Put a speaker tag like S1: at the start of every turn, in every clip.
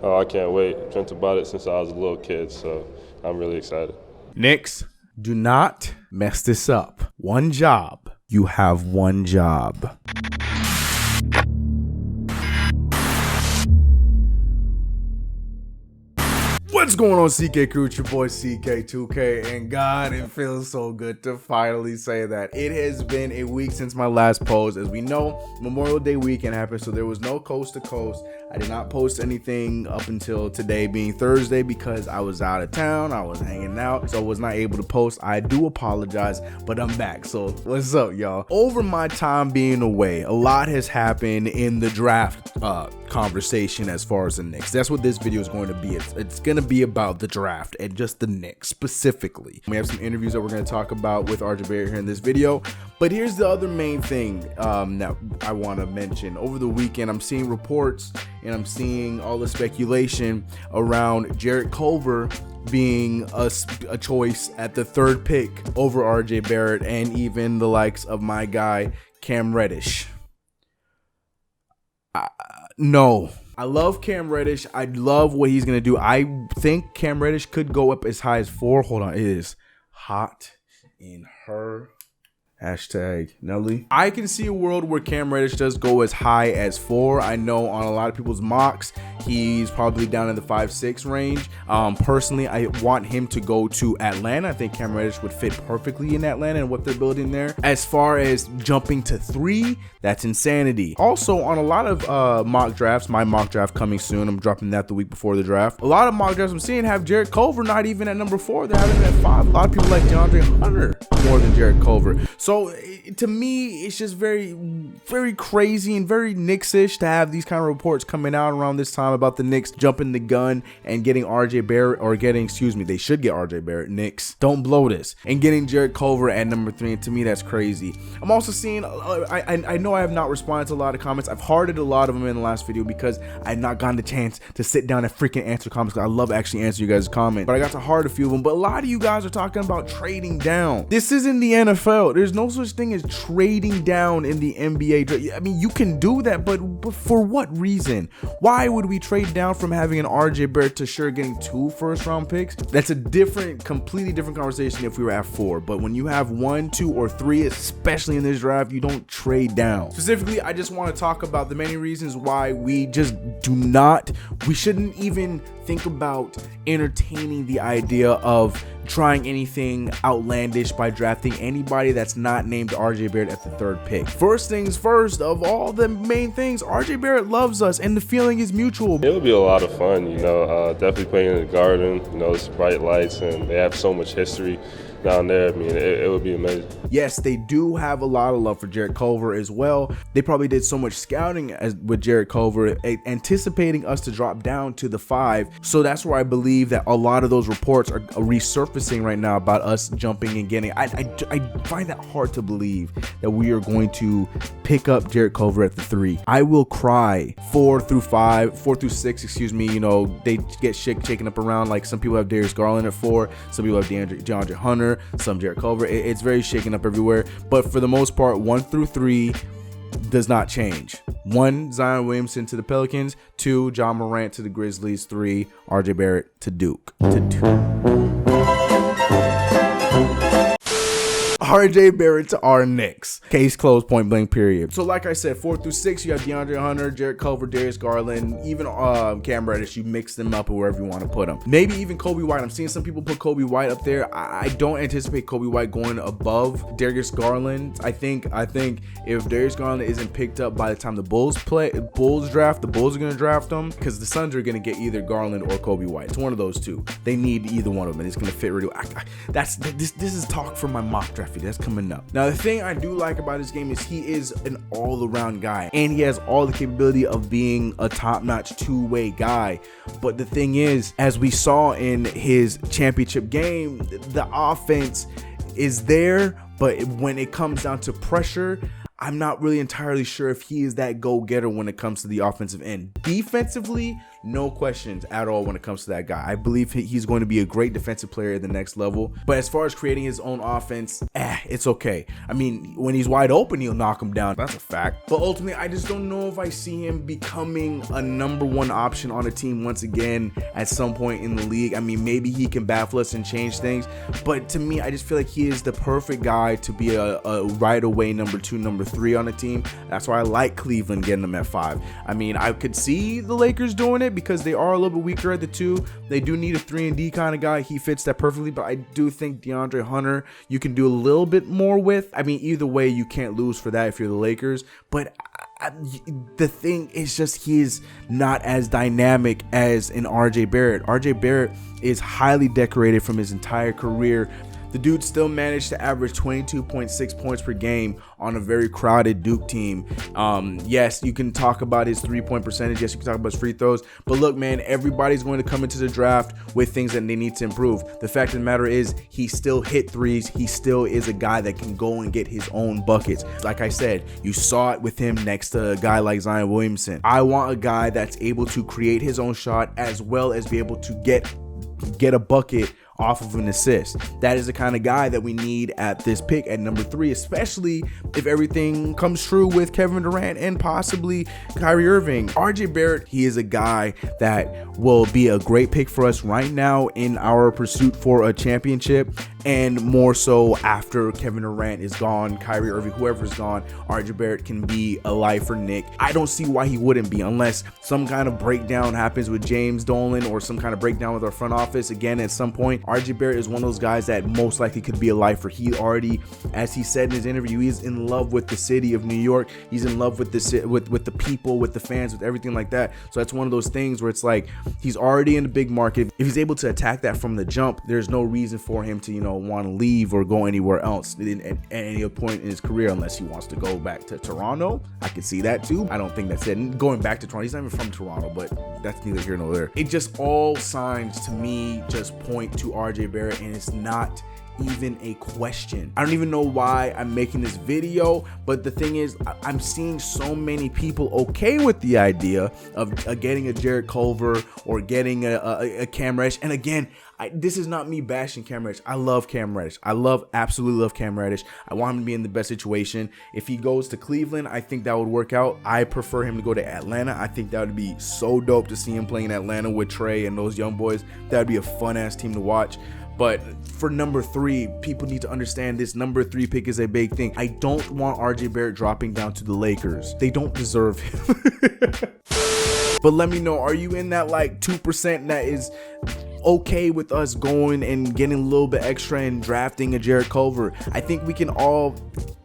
S1: Oh, I can't wait. Dreamt about it since I was a little kid, so I'm really excited.
S2: Knicks, do not mess this up. One job. You have one job. What's going on, CK Crew? It's your boy CK2K, and God, it feels so good to finally say that. It has been a week since my last post. As we know, Memorial Day weekend happened, so there was no coast to coast. I did not post anything up until today being Thursday because I was out of town. I was hanging out, so I was not able to post. I do apologize, but I'm back. So what's up, y'all? Over my time being away, a lot has happened in the draft conversation as far as the Knicks. That's what this video is going to be. It's going to be about the draft and just the Knicks specifically. We have some interviews that we're going to talk about with RJ Barrett here in this video. But here's the other main thing that I want to mention. Over the weekend, I'm seeing reports and I'm seeing all the speculation around Jarrett Culver being a choice at the 3rd pick over RJ Barrett and even the likes of my guy Cam Reddish. No. I love Cam Reddish. I love what he's going to do. I think Cam Reddish could go up as high as 4. Hold on. It is hot in her. Hashtag Nelly. I can see a world where Cam Reddish does go as high as 4. I know on a lot of people's mocks, he's probably down in the 5-6 range. Personally, I want him to go to Atlanta. I think Cam Reddish would fit perfectly in Atlanta and what they're building there. As far as jumping to 3, that's insanity. Also, on a lot of mock drafts, my mock draft coming soon, I'm dropping that the week before the draft. A lot of mock drafts I'm seeing have Jarrett Culver not even at number 4. They're having him at 5. A lot of people like DeAndre Hunter more than Jarrett Culver. So to me, it's just very, very crazy and very Knicks-ish to have these kind of reports coming out around this time about the Knicks jumping the gun and getting RJ Barrett, or getting, they should get RJ Barrett. Knicks, don't blow this, and getting Jarrett Culver at number 3. And to me, that's crazy. I'm also seeing, I know I have not responded to a lot of comments. I've hearted a lot of them in the last video because I had not gotten the chance to sit down and freaking answer comments. I love actually answering you guys' comments, but I got to heart a few of them. But a lot of you guys are talking about trading down. This isn't the NFL. There's no such thing as trading down in the NBA. I mean, you can do that, but for what reason? Why would we trade down from having an RJ Barrett to sure getting 2 first-round picks? That's a completely different conversation if we were at 4. But when you have 1, 2, or 3, especially in this draft, you don't trade down. Specifically, I just want to talk about the many reasons why we just we shouldn't even think about entertaining the idea of trying anything outlandish by drafting anybody that's not named RJ Barrett at the 3rd pick. First things first, of all the main things, RJ Barrett loves us and the feeling is mutual.
S1: It would be a lot of fun, definitely playing in the Garden. It's bright lights and they have so much history down there. I mean, it would be amazing.
S2: Yes, they do have a lot of love for Jarrett Culver as well. They probably did so much scouting with Jarrett Culver, anticipating us to drop down to the 5. So that's where I believe that a lot of those reports are resurfacing right now about us jumping and getting. I find that hard to believe that we are going to pick up Jarrett Culver at the 3. I will cry 4 through 6, excuse me. They get shaken up around. Like some people have Darius Garland at 4, some people have DeAndre Hunter, some Jarrett Culver. It's very shaken up everywhere, but for the most part, 1 through 3 does not change. 1, Zion Williamson to the Pelicans. 2, John Morant to the Grizzlies. 3, RJ Barrett to Duke. RJ Barrett to our Knicks. Case closed, point blank, period. So like I said, 4 through 6, you have DeAndre Hunter, Jarrett Culver, Darius Garland, even Cam Reddish. You mix them up wherever you want to put them. Maybe even Kobe White. I'm seeing some people put Kobe White up there. I don't anticipate Kobe White going above Darius Garland. I think if Darius Garland isn't picked up by the time the Bulls draft, the Bulls are going to draft him because the Suns are going to get either Garland or Kobe White. It's one of those two. They need either one of them, and it's going to fit really well. This is talk for my mock draft. That's coming up. Now, the thing I do like about this game is he is an all-around guy, and he has all the capability of being a top-notch two-way guy. But the thing is, as we saw in his championship game, the offense is there, but when it comes down to pressure, I'm not really entirely sure if he is that go-getter when it comes to the offensive end. Defensively, no questions at all when it comes to that guy. I believe he's going to be a great defensive player at the next level. But as far as creating his own offense, it's okay. I mean, when he's wide open, he'll knock him down. That's a fact. But ultimately, I just don't know if I see him becoming a number one option on a team once again at some point in the league. I mean, maybe he can baffle us and change things, but to me, I just feel like he is the perfect guy to be a right away number 2, number 3 on a team. That's why I like Cleveland getting him at 5. I mean, I could see the Lakers doing it because they are a little bit weaker at the 2. They do need a 3-and-D kind of guy. He fits that perfectly, but I do think DeAndre Hunter you can do a little bit more with. I mean, either way, you can't lose for that if you're the Lakers, but the thing is just he is not as dynamic as an RJ Barrett. RJ Barrett is highly decorated from his entire career. The dude still managed to average 22.6 points per game on a very crowded Duke team. Yes, you can talk about his 3-point percentage. Yes, you can talk about his free throws. But look, man, everybody's going to come into the draft with things that they need to improve. The fact of the matter is he still hit threes. He still is a guy that can go and get his own buckets. Like I said, you saw it with him next to a guy like Zion Williamson. I want a guy that's able to create his own shot as well as be able to get a bucket off of an assist. That is the kind of guy that we need at this pick at number 3, especially if everything comes true with Kevin Durant and possibly Kyrie Irving. RJ Barrett, he is a guy that will be a great pick for us right now in our pursuit for a championship, and more so after Kevin Durant is gone, Kyrie Irving, whoever's gone, RJ Barrett can be a lifer Nick. I don't see why he wouldn't be unless some kind of breakdown happens with James Dolan or some kind of breakdown with our front office again at some point. RJ Barrett is one of those guys that most likely could be a lifer. He already, as he said in his interview, he's in love with the city of New York. He's in love with with the people, with the fans, with everything like that. So that's one of those things where it's like he's already in the big market. If he's able to attack that from the jump, there's no reason for him to, want to leave or go anywhere else at any point in his career unless he wants to go back to Toronto. I could see that too. I don't think that's it. And going back to Toronto, he's not even from Toronto, but that's neither here nor there. It just all signs to me just point to RJ Barrett, and it's not even a question. I don't even know why I'm making this video, but the thing is, I'm seeing so many people okay with the idea of getting a Jarrett Culver or getting a Cam Reddish. And again, this is not me bashing Cam Reddish. I love Cam Reddish. Absolutely love Cam Reddish. I want him to be in the best situation. If he goes to Cleveland, I think that would work out. I prefer him to go to Atlanta. I think that would be so dope to see him playing in Atlanta with Trey and those young boys. That would be a fun ass team to watch. But for number 3, people need to understand this number 3 pick is a big thing. I don't want RJ Barrett dropping down to the Lakers. They don't deserve him. But let me know, are you in that like 2% that is okay with us going and getting a little bit extra and drafting a Jarrett Culver? I think we can all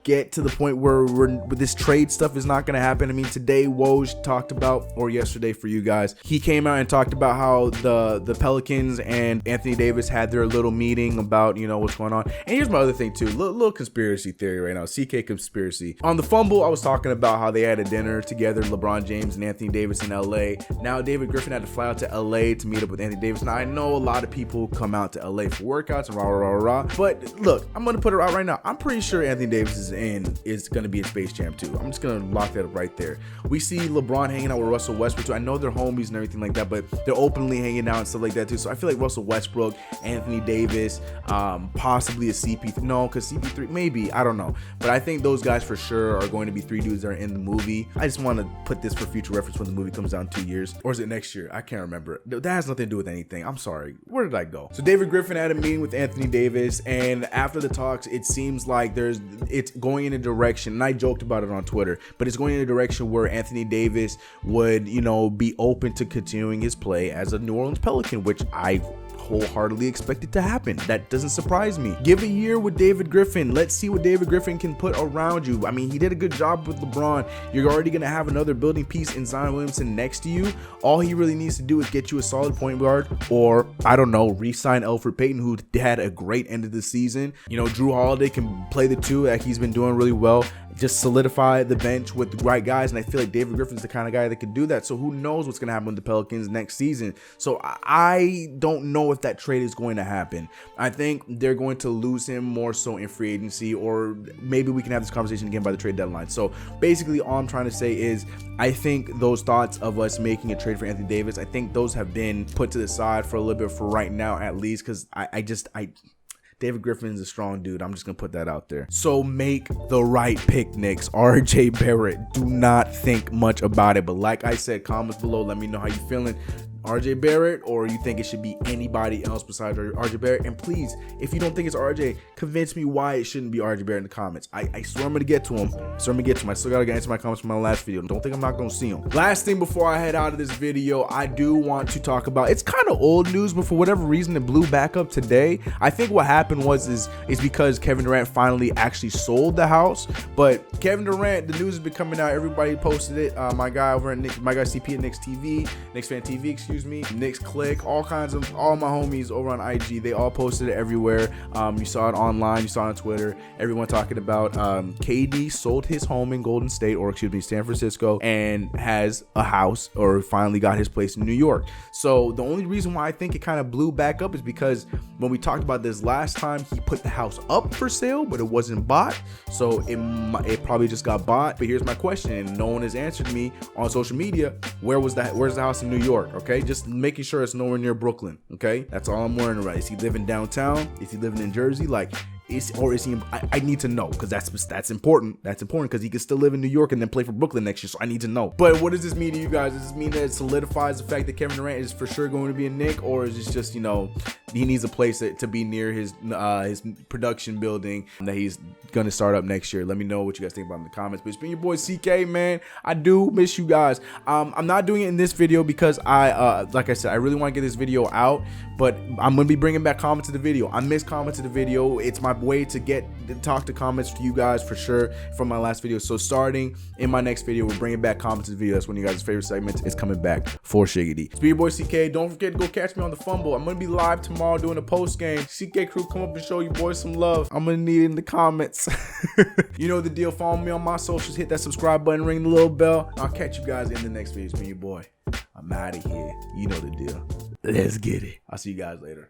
S2: get to the point where this trade stuff is not going to happen. I mean, today Woj talked about, or yesterday for you guys, he came out and talked about how the Pelicans and Anthony Davis had their little meeting about, what's going on. And here's my other thing too, little conspiracy theory right now, CK conspiracy. On the fumble, I was talking about how they had a dinner together, LeBron James and Anthony Davis in LA. Now David Griffin had to fly out to LA to meet up with Anthony Davis. Now I know a lot of people come out to LA for workouts and rah. But look, I'm going to put it out right now. I'm pretty sure Anthony Davis is going to be a Space Jam 2. I'm just going to lock that up right there. We see LeBron hanging out with Russell Westbrook too. I know they're homies and everything like that, but they're openly hanging out and stuff like that too. So I feel like Russell Westbrook, Anthony Davis, possibly a CP3. No, because CP3, maybe. I don't know. But I think those guys for sure are going to be 3 dudes that are in the movie. I just want to put this for future reference when the movie comes out in 2 years. Or is it next year? I can't remember. That has nothing to do with anything. I'm sorry. Where did I go? So David Griffin had a meeting with Anthony Davis, and after the talks, it seems like it's going in a direction, and I joked about it on Twitter, but it's going in a direction where Anthony Davis would, be open to continuing his play as a New Orleans Pelican, which I wholeheartedly expect it to happen. That doesn't surprise me. Give a year with David Griffin. Let's see what David Griffin can put around you. I mean, he did a good job with LeBron. You're already going to have another building piece in Zion Williamson next to you. All he really needs to do is get you a solid point guard, or I don't know, re-sign Elfrid Payton, who had a great end of the season. Drew Holiday can play the 2 like he's been doing really well. Just solidify the bench with the right guys, and I feel like David Griffin's the kind of guy that could do that. So who knows what's going to happen with the Pelicans next season. So I don't know if that trade is going to happen. I think they're going to lose him more so in free agency, or maybe we can have this conversation again by the trade deadline. So basically all I'm trying to say is I think those thoughts of us making a trade for Anthony Davis, I think those have been put to the side for a little bit for right now, at least, because David Griffin's a strong dude. I'm just gonna put that out there. So make the right pick, Knicks. RJ Barrett. Do not think much about it. But like I said, comments below. Let me know how you feeling. RJ Barrett, or you think it should be anybody else besides RJ Barrett. And please, if you don't think it's RJ, convince me why it shouldn't be RJ Barrett in the comments. I swear I'm gonna get to him. I still gotta answer my comments from my last video. Don't think I'm not gonna see them. Last thing before I head out of this video, I do want to talk about, it's kind of old news, but for whatever reason it blew back up today. I think what happened is because Kevin Durant finally actually sold the house. But Kevin Durant, the news has been coming out, everybody posted it. My guy over at my guy CP at Knicks TV, Knicks Fan TV, excuse me, Knicks Click, all my homies over on IG, they all posted it everywhere. You saw it online, you saw it on Twitter, everyone talking about KD sold his home in Golden State, or excuse me, San Francisco, and has a house, or finally got his place in New York. So the only reason why I think it kind of blew back up is because when we talked about this last time, he put the house up for sale, but it wasn't bought. So it probably just got bought. But here's my question, and no one has answered me on social media. Where's the house in New York? Okay, just making sure it's nowhere near Brooklyn. Okay, that's all I'm worrying about. Is he living downtown? Is he living in Jersey? Like, is he? I need to know, because that's important. That's important because he can still live in New York and then play for Brooklyn next year. So I need to know. But what does this mean to you guys? Does this mean that it solidifies the fact that Kevin Durant is for sure going to be a Knick, or is this just, you know, he needs a place to be near his production building that he's gonna start up next year? Let me know what you guys think about in the comments. But it's been your boy CK, man. I do miss you guys. I'm not doing it in this video because like I said, I really want to get this video out, but I'm gonna be bringing back comments to the video. I miss comments to the video. It's my way to talk to comments to you guys for sure from my last video. So starting in my next video, we're bringing back comments to the video. That's one of you guys' favorite segments is coming back for Shiggity. It's been your boy CK. Don't forget to go catch me on the Fumble. I'm gonna be live tomorrow doing a post game. CK crew, come up and show you boys some love. I'm gonna need it in the comments. You know the deal. Follow me on my socials. Hit that subscribe button. Ring the little bell. I'll catch you guys in the next video. It's been your boy. I'm out of here. You know the deal. Let's get it. I'll see you guys later.